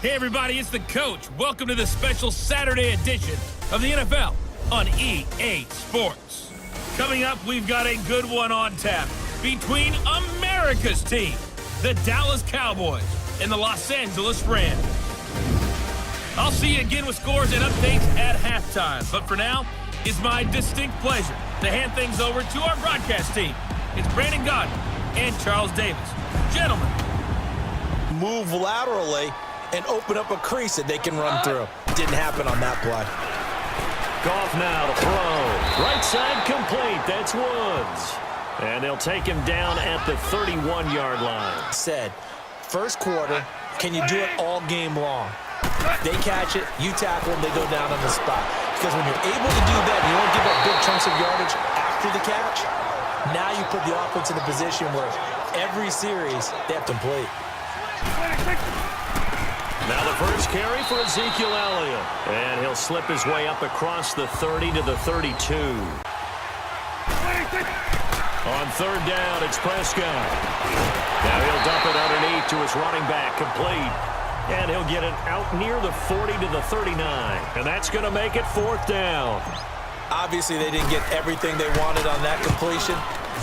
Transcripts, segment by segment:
Hey everybody, it's the coach. Welcome to the special Saturday edition of the NFL on EA Sports. Coming up, we've got a good one on tap between America's team, the Dallas Cowboys, and the Los Angeles Rams. I'll see you again with scores and updates at halftime. But for now, it's my distinct pleasure to hand things over to our broadcast team. It's Brandon Godden and Charles Davis. Gentlemen. Move laterally and open up a crease that they can run through. Didn't happen on that play. Goff now to throw. Right side complete. That's Woods. And they'll take him down at the 31-yard line. Said, first quarter, can you do it all game long? They catch it, you tackle them, they go down on the spot. Because when you're able to do that, you don't give up big chunks of yardage after the catch. Now you put the offense in a position where every series they have to complete. Now the first carry for Ezekiel Elliott. And he'll slip his way up across the 30 to the 32. On third down, it's Prescott. Now he'll dump it underneath to his running back, complete. And he'll get it out near the 40 to the 39. And that's going to make it fourth down. Obviously, they didn't get everything they wanted on that completion,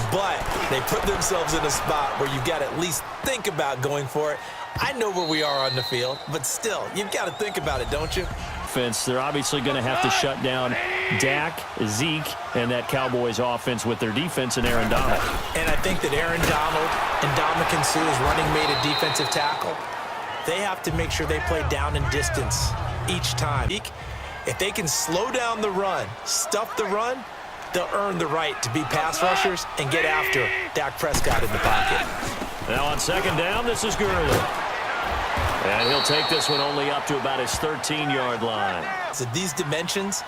but they put themselves in a spot where you've got to at least think about going for it. I know where we are on the field, but still, you've got to think about it, don't you? Offense, they're obviously going to have to shut down Dak, Zeke, and that Cowboys offense with their defense and Aaron Donald. And I think that Aaron Donald and Dominican Sue's running mate a defensive tackle. They have to make sure they play down and distance each time. If they can slow down the run, stuff the run, they'll earn the right to be pass rushers and get after Dak Prescott in the pocket. Now on second down, this is Gurley. And he'll take this one only up to about his 13-yard line. So these dimensions,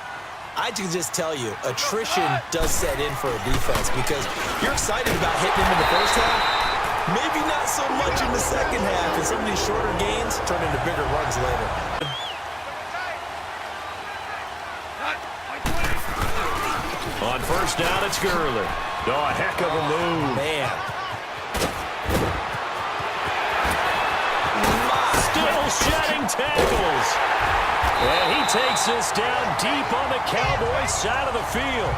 I can just tell you, attrition does set in for a defense because you're excited about hitting him in the first half. Maybe not so much in the second half, and some of these shorter gains turn into bigger runs later. On first down, it's Gurley. Oh, a heck of a move. Man. Still shedding tackles. And he takes this down deep on the Cowboys side of the field.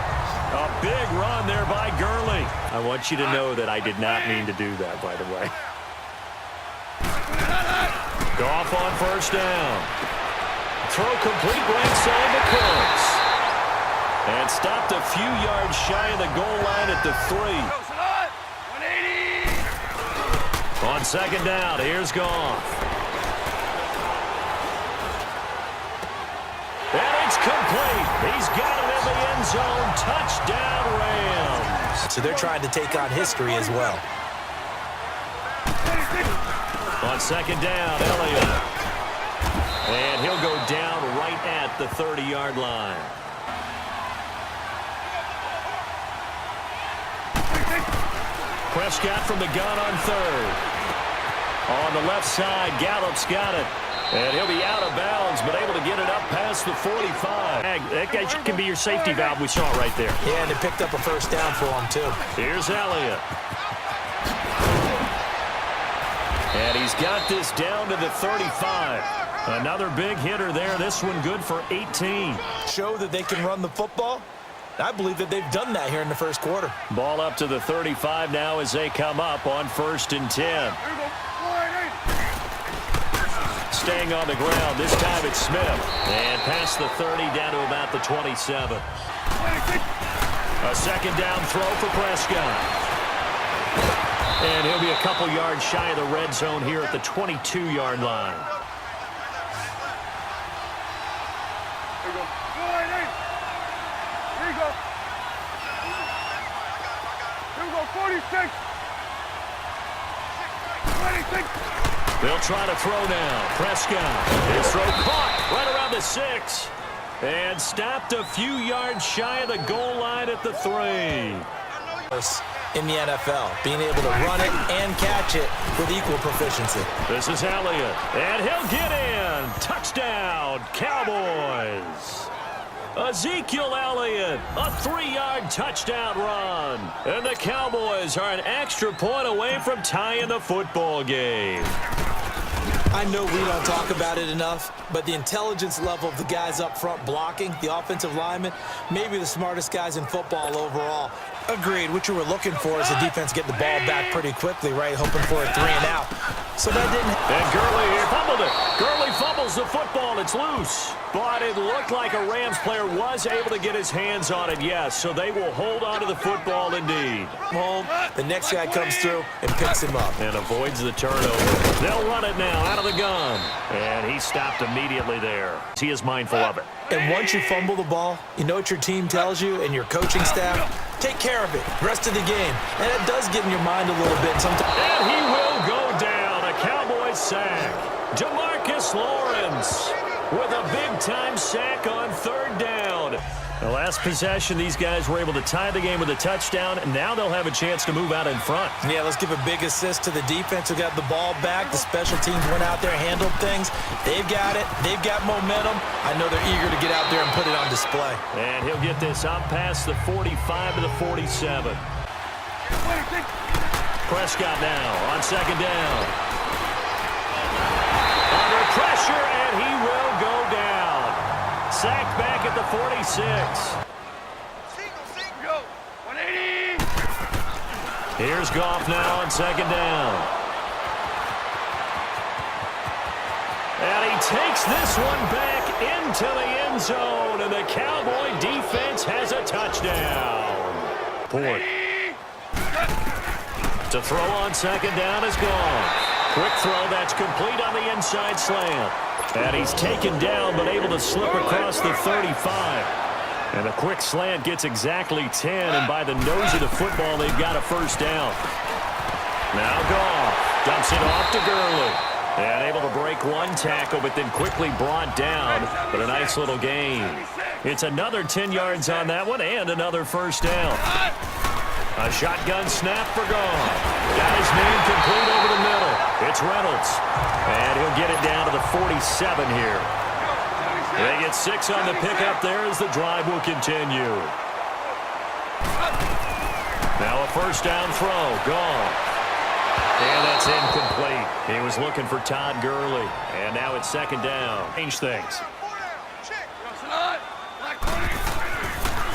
A big run there by Gurley. I want you to know that I did not mean to do that, by the way. Goff on first down. Throw complete right side to Cooks. And stopped a few yards shy of the goal line at the 3. On second down, here's Goff. And it's complete. He's got it in the end zone. Touchdown, Rams. So they're trying to take on history as well. On second down, Elliott. And he'll go down right at the 30-yard line. Prescott from the gun on third. On the left side, Gallup's got it. And he'll be out of bounds, but able to get it up past the 45. That guy can be your safety valve. We saw it right there. Yeah, and they picked up a first down for him, too. Here's Elliott. And he's got this down to the 35. Another big hitter there. This one good for 18. Show that they can run the football. I believe that they've done that here in the first quarter. Ball up to the 35 now as they come up on 1st and 10. Staying on the ground. This time it's Smith. And past the 30 down to about the 27. A second down throw for Prescott. And he'll be a couple yards shy of the red zone here at the 22-yard line. Here you go. Here we go, 46. 26. They'll try to throw now. Prescott. His throw caught right around the 6. And stopped a few yards shy of the goal line at the 3. In the NFL, being able to run it and catch it with equal proficiency. This is Elliott. And he'll get in. Touchdown, Cowboys. Ezekiel Elliott, a 3-yard touchdown run. And the Cowboys are an extra point away from tying the football game. I know we don't talk about it enough, but the intelligence level of the guys up front blocking, the offensive linemen, maybe the smartest guys in football overall. Agreed. What you were looking for is the defense getting the ball back pretty quickly, right? Hoping for a 3 and out. So that didn't happen. And Gurley here fumbled it. Gurley fumbles the football. It's loose. But it looked like a Rams player was able to get his hands on it, yes. So they will hold on to the football indeed. Hold. The next guy comes through and picks him up. And avoids the turnover. They'll run it now out of the gun. And he stopped immediately there. He is mindful of it. And once you fumble the ball, you know what your team tells you and your coaching staff? Take care of it. Rest of the game. And it does get in your mind a little bit sometimes. And he will go down. A Cowboys sack. Demarcus Lawrence with a big-time sack on 3rd down. The last possession, these guys were able to tie the game with a touchdown, and now they'll have a chance to move out in front. Yeah, let's give a big assist to the defense who got the ball back. The special teams went out there, handled things. They've got it. They've got momentum. I know they're eager to get out there and put it on display. And he'll get this up past the 45 to the 47. Prescott now on 2nd down. Under pressure, and he will go down. Sacked back at the 46. Go. 180. Here's Goff now on 2nd down. And he takes this one back into the end zone, and the Cowboy defense has a touchdown. Port. To throw on 2nd down is Goff. Quick throw, that's complete on the inside slant. And he's taken down, but able to slip across the 35. And a quick slant gets exactly 10, and by the nose of the football, they've got a 1st down. Now Goff dumps it off to Gurley. And able to break one tackle, but then quickly brought down. But a nice little gain. It's another 10 yards on that one, and another 1st down. A shotgun snap for Goff. Got his man complete over the middle. It's Reynolds. And he'll get it down to the 47 here. They get 6 on the pickup there as the drive will continue. Now a 1st down throw. Goff. And that's incomplete. He was looking for Todd Gurley. And now it's 2nd down. Change things.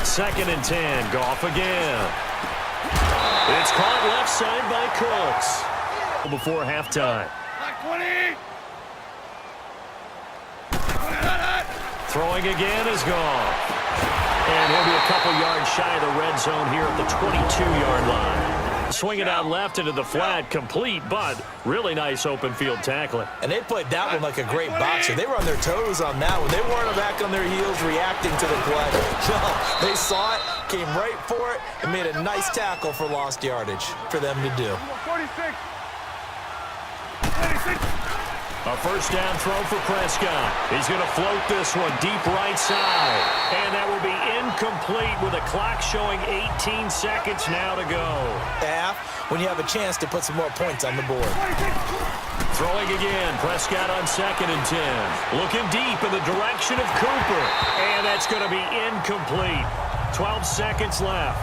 2nd and 10. Goff again. It's caught left side by Cooks before halftime. Throwing again is Goff. And he'll be a couple yards shy of the red zone here at the 22-yard line. Swing it out left into the flat, complete, but really nice open field tackling. And they played that one like a great boxer. They were on their toes on that one. They weren't back on their heels reacting to the play. No, they saw it, came right for it, and made a nice tackle for lost yardage for them to do. 46. A 1st down throw for Prescott. He's going to float this one deep right side. And that will be incomplete with a clock showing 18 seconds now to go. When you have a chance to put some more points on the board. Throwing again. Prescott on 2nd and 10. Looking deep in the direction of Cooper. And that's going to be incomplete. 12 seconds left.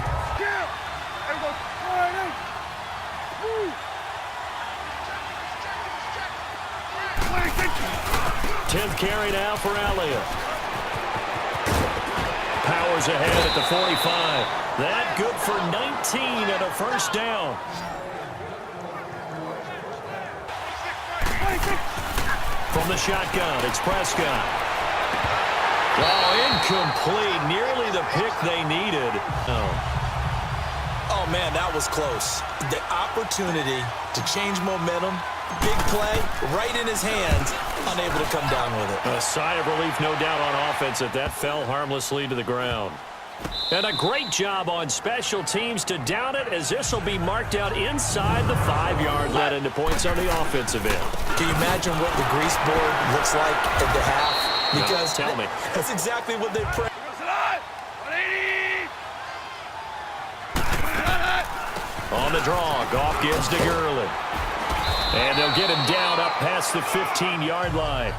10th carry now for Elliott. Powers ahead at the 45. That good for 19 and a 1st down. From the shotgun, it's Prescott. Oh, incomplete. Nearly the pick they needed. Oh, man, that was close. The opportunity to change momentum, big play, right in his hands, unable to come down with it. A sigh of relief, no doubt, on offense that fell harmlessly to the ground. And a great job on special teams to down it, as this will be marked out inside the 5-yard line into points on the offensive end. Can you imagine what the grease board looks like at the half? Because no, tell me. That's exactly what they pray. On the draw, Goff gives to Gurley. And they'll get him down up past the 15-yard line.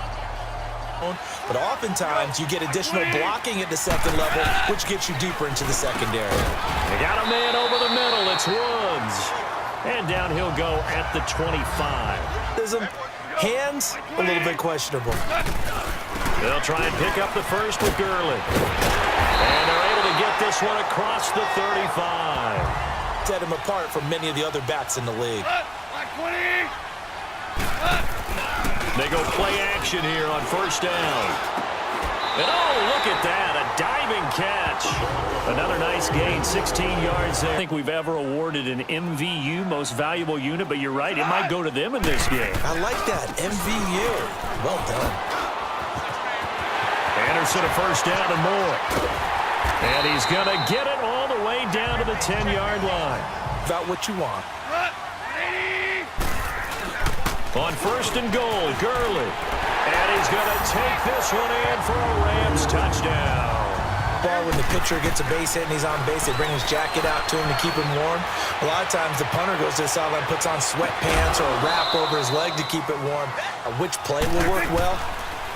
But oftentimes, you get additional blocking at the 2nd level, which gets you deeper into the secondary. They got a man over the middle. It's Woods. And down he'll go at the 25. Hands, a little bit questionable. They'll try and pick up the first with Gurley. And they're able to get this one across the 35. Set him apart from many of the other backs in the league. They go play action here on first down. And oh, look at that, a diving catch. Another nice gain, 16 yards there. I don't think we've ever awarded an MVU, most valuable unit, but you're right, it might go to them in this game. I like that, MVU. Well done. Anderson a first down and more. And he's going to get it all the way down to the 10-yard line. About what you want. On first and goal, Gurley. And he's going to take this one in for a Rams touchdown. Ball when the pitcher gets a base hit and he's on base, they bring his jacket out to him to keep him warm. A lot of times the punter goes to the sideline, puts on sweatpants or a wrap over his leg to keep it warm. Which play will work well?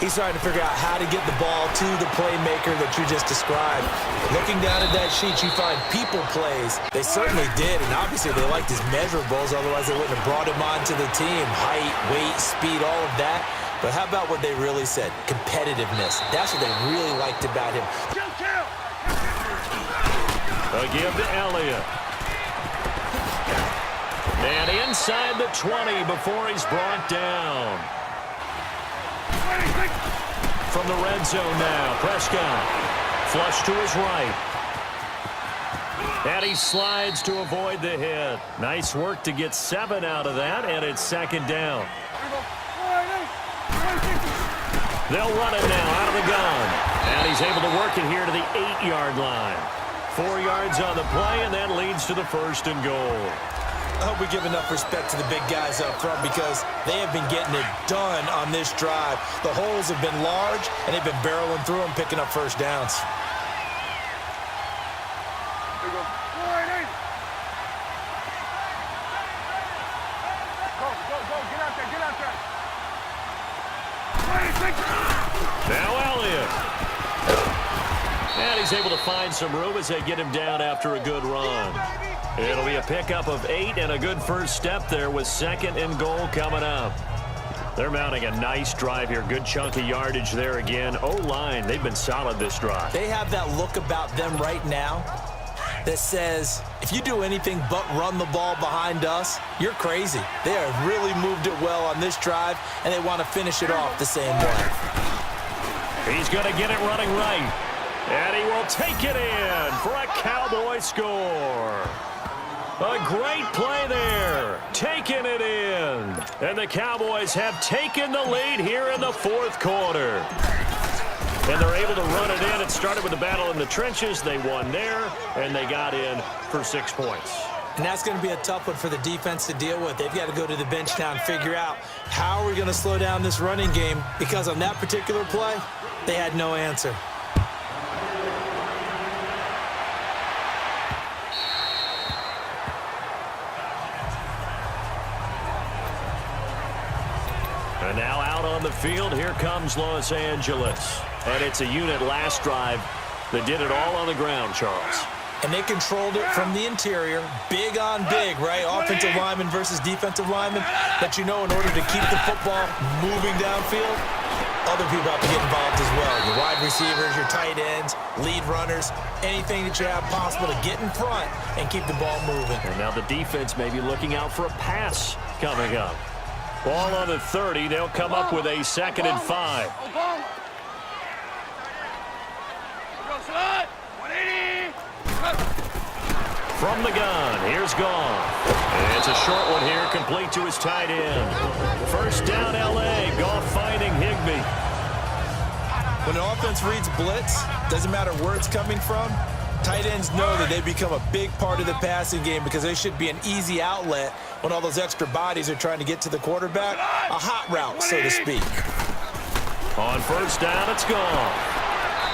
He's trying to figure out how to get the ball to the playmaker that you just described. Looking down at that sheet, you find people plays. They certainly did, and obviously they liked his measurables, otherwise they wouldn't have brought him onto the team. Height, weight, speed, all of that. But how about what they really said? Competitiveness. That's what they really liked about him. A give to Elliott. And inside the 20 before he's brought down. From the red zone now, Prescott. Flush to his right. And he slides to avoid the hit. Nice work to get 7 out of that, and it's second down. They'll run it now out of the gun. And he's able to work it here to the 8-yard line. 4 yards on the play, and that leads to the first and goal. I hope we give enough respect to the big guys up front because they have been getting it done on this drive. The holes have been large, and they've been barreling through them, picking up first downs. There you go. Go, get out there. Now Elliott. And he's able to find some room as they get him down after a good run. It'll be a pickup of 8 and a good first step there with second and goal coming up. They're mounting a nice drive here. Good chunk of yardage there again. O-line, they've been solid this drive. They have that look about them right now that says, if you do anything but run the ball behind us, you're crazy. They have really moved it well on this drive, and they want to finish it off the same way. He's going to get it running right. And he will take it in for a Cowboy score. A great play there, taking it in. And the Cowboys have taken the lead here in the fourth quarter. And they're able to run it in. It started with a battle in the trenches. They won there, and they got in for 6 points. And that's going to be a tough one for the defense to deal with. They've got to go to the bench now and figure out how are we going to slow down this running game, because on that particular play, they had no answer. And now out on the field, here comes Los Angeles. And it's a unit last drive that did it all on the ground, Charles. And they controlled it from the interior, big on big, right? Offensive lineman versus defensive lineman. But you know, in order to keep the football moving downfield, other people have to get involved as well. Your wide receivers, your tight ends, lead runners, anything that you have possible to get in front and keep the ball moving. And now the defense may be looking out for a pass coming up. Ball on the 30. They'll come up with a 2nd and 5. From the gun, here's Goff. And it's a short one here, complete to his tight end. First down, L.A. Goff finding Higbee. When an offense reads blitz, doesn't matter where it's coming from, tight ends know that they become a big part of the passing game because they should be an easy outlet when all those extra bodies are trying to get to the quarterback. A hot route, so to speak. On first down, it's Goff.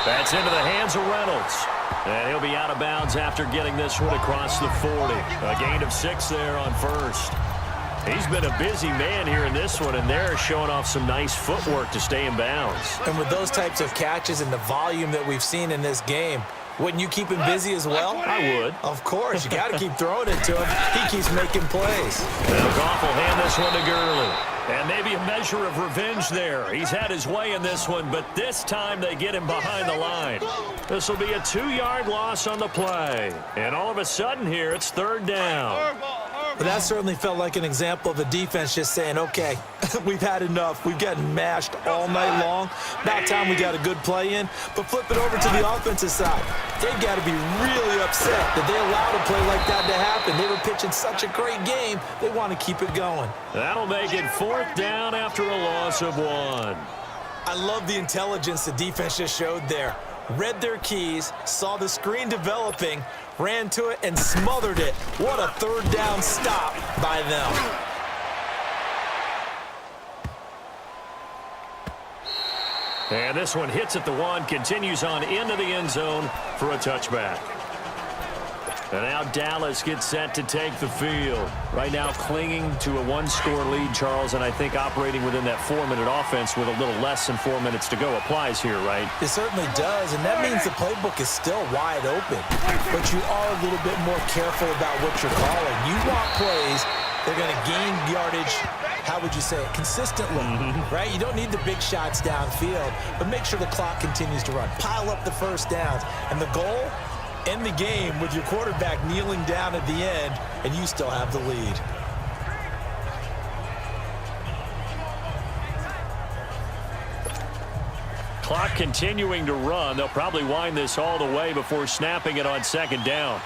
That's into the hands of Reynolds. And he'll be out of bounds after getting this one across the 40. A gain of 6 there on first. He's been a busy man here in this one, and they're showing off some nice footwork to stay in bounds. And with those types of catches and the volume that we've seen in this game, Wouldn't you keep him busy as well? I would. Of course. You got to keep throwing it to him. He keeps making plays. Now Goff will hand this one to Gurley. And maybe a measure of revenge there. He's had his way in this one, but this time they get him behind the line. This will be a 2-yard loss on the play. And all of a sudden here, it's 3rd down. But that certainly felt like an example of a defense just saying, okay, we've had enough. We've gotten mashed all night long. About time we got a good play in. But flip it over to the offensive side. They've got to be really upset that they allowed a play like that to happen. They were pitching such a great game, they want to keep it going. That'll make it 4th down after a loss of 1. I love the intelligence the defense just showed there. Read their keys, saw the screen developing, ran to it, and smothered it. What a 3rd down stop by them. And this one hits at the 1, continues on into the end zone for a touchback. And now Dallas gets set to take the field. Right now clinging to a 1-score lead, Charles, and I think operating within that 4-minute offense with a little less than 4 minutes to go applies here, right? It certainly does, and that means the playbook is still wide open. But you are a little bit more careful about what you're calling. You want plays that are going to gain yardage, how would you say it, consistently, right? You don't need the big shots downfield, but make sure the clock continues to run. Pile up the first downs, and the goal, end the game with your quarterback kneeling down at the end, and you still have the lead. Clock continuing to run. They'll probably wind this all the way before snapping it on 2nd down.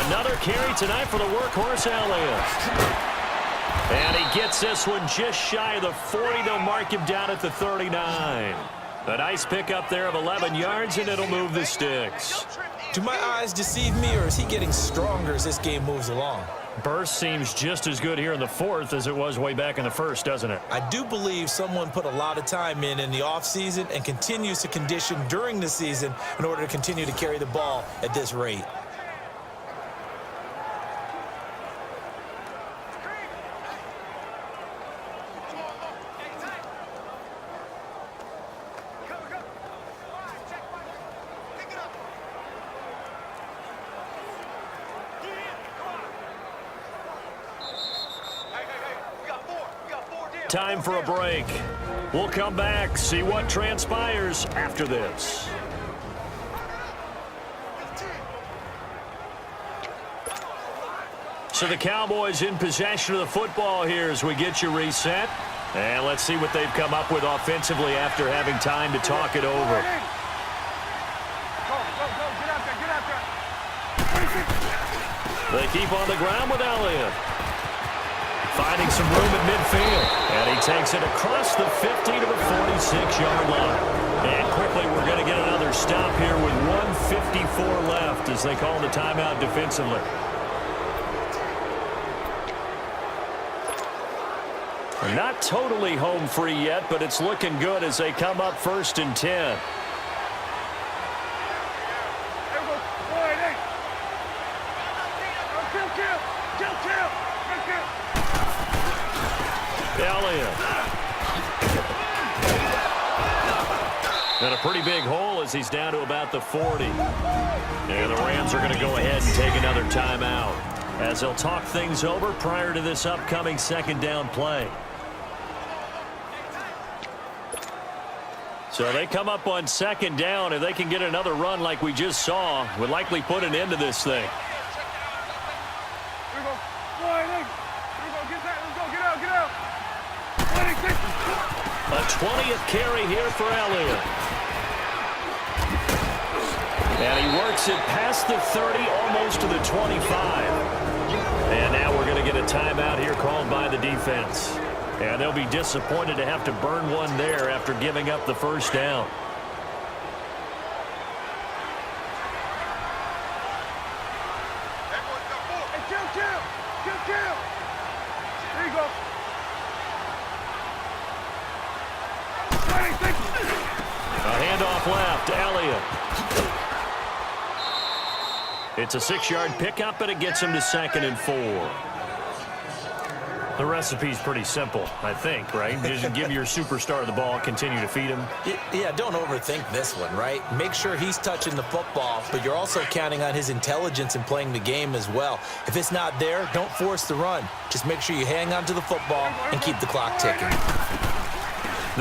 Another carry tonight for the workhorse Elliott. And he gets this one just shy of the 40. They'll mark him down at the 39. A nice pickup there of 11 yards, and it'll move the sticks. Do my eyes deceive me, or is he getting stronger as this game moves along? Burst seems just as good here in the 4th as it was way back in the 1st, doesn't it? I do believe someone put a lot of time in the offseason and continues to condition during the season in order to continue to carry the ball at this rate. Time for a break. We'll come back, see what transpires after this. So the Cowboys in possession of the football here as we get you reset. And let's see what they've come up with offensively after having time to talk it over. They keep on the ground with Elliott. Finding some room at midfield. And he takes it across the 50 to the 46-yard line. And quickly we're going to get another stop here with 1:54 left as they call the timeout defensively. Not totally home free yet, but it's looking good as they come up 1st and 10. Elliott. And a pretty big hole as he's down to about the 40. And the Rams are going to go ahead and take another timeout as they'll talk things over prior to this upcoming 2nd down play. So they come up on 2nd down. If they can get another run like we just saw, would likely put an end to this thing. A 20th carry here for Elliott. And he works it past the 30, almost to the 25. And now we're going to get a timeout here called by the defense. And they'll be disappointed to have to burn one there after giving up the 1st down. There you go. A handoff left, Elliott. It's a 6-yard pickup, and it gets him to 2nd and 4. The recipe's pretty simple, I think, right? Just give your superstar the ball, continue to feed him. Yeah, don't overthink this one, right? Make sure he's touching the football, but you're also counting on his intelligence in playing the game as well. If it's not there, don't force the run. Just make sure you hang on to the football and keep the clock ticking.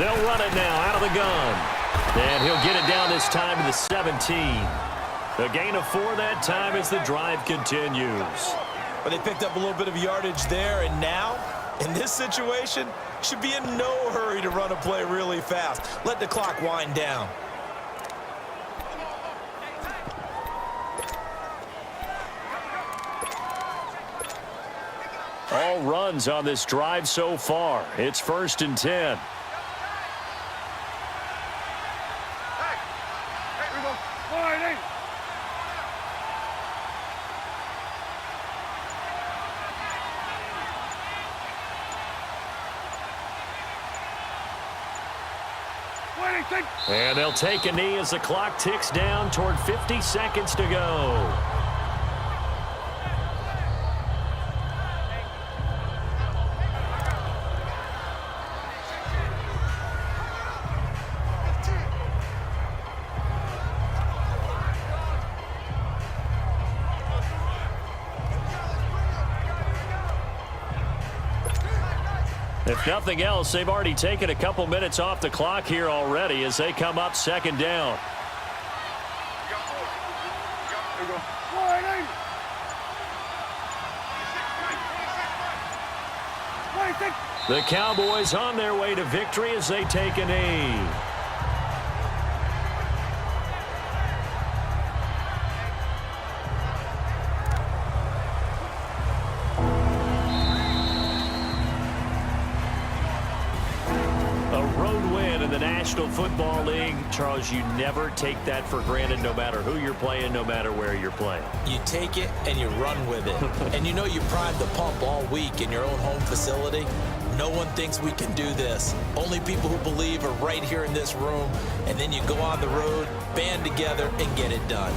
They'll run it now out of the gun. And he'll get it down this time to the 17. A gain of 4 that time as the drive continues. But they picked up a little bit of yardage there, and now, in this situation, should be in no hurry to run a play really fast. Let the clock wind down. All runs on this drive so far. It's 1st and 10. Here we go. 4-8. And they'll take a knee as the clock ticks down toward 50 seconds to go. If nothing else, they've already taken a couple minutes off the clock here already as they come up 2nd down. The Cowboys on their way to victory as they take a knee. National Football League, Charles, you never take that for granted no matter who you're playing, no matter where you're playing. You take it and you run with it. And you know you prime the pump all week in your own home facility. No one thinks we can do this. Only people who believe are right here in this room. And then you go on the road, band together, and get it done.